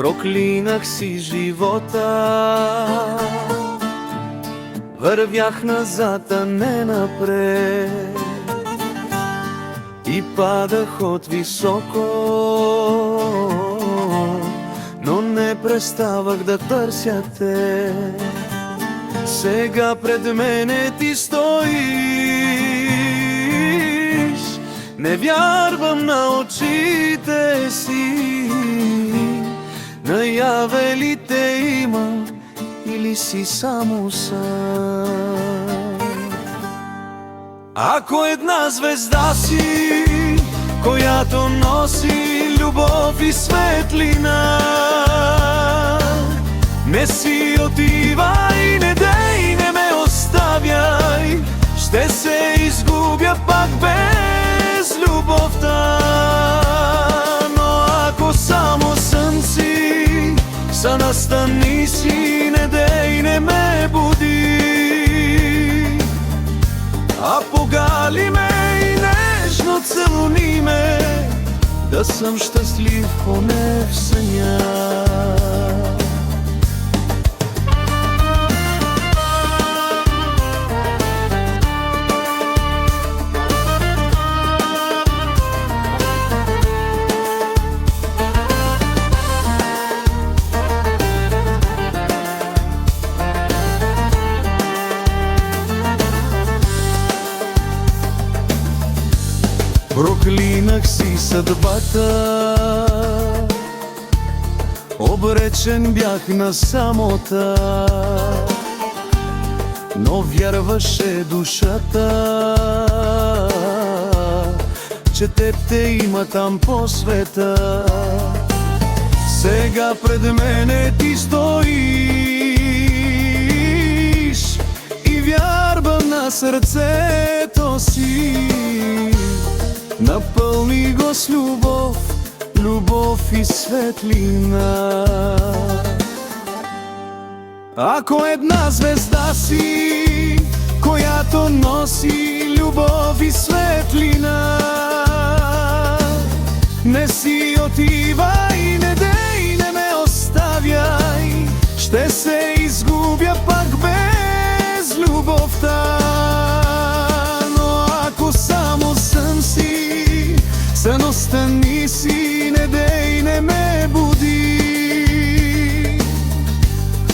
Проклинах си живота, вървях назад, а не напред, и падах от високо, но не преставах да търся те. Сега пред мене ти стоиш, не вярвам на очите си. Наяве ли те има или си само сън? Ако една звезда си, която носи любов и светлина, не си отивай, не дей, не ме оставяй, ще се изгубя пак без любовта. Но ако само сън си, сън настани си, не дей, не ме буди, а погали ме и нежно целуни ме, да съм щастлив поне в съня. Проклинах си съдбата, обречен бях на самота, но вярваше душата, че теб те има там по света. Сега пред мене ти стоиш и вярвам на сърцето си. Напълни го с любов, любов и светлина. Ако една звезда си, която носи любов и светлина, не си отивай, не дей, не ме оставяй, ще се изгубя пак без любовта. Но ако само сън си, сън остани си, не дей, не ме буди,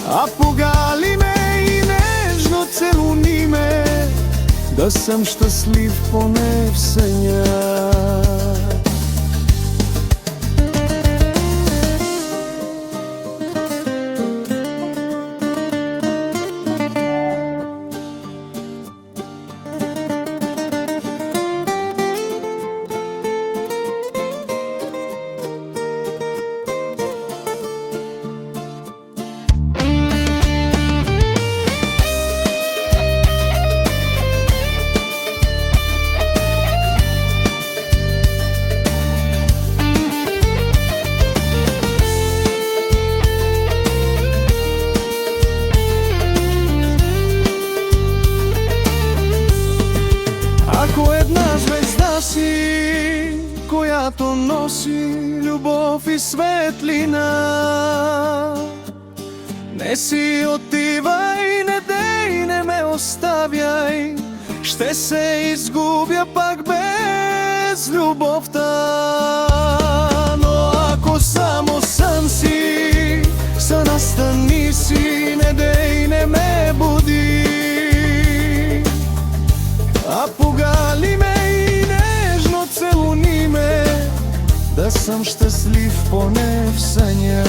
а погали ме и нежно целуни ме, да съм щастлив поне в съня. Ако една звезда си, която носи любов и светлина, не си отивай, не дей, не ме оставяй, ще се изгубя пак без любовта. Но ако само сън си, сън настани си, не дей, не ме буди, а погали ме и нежно целуни ме, да съм щастлив поне в съня.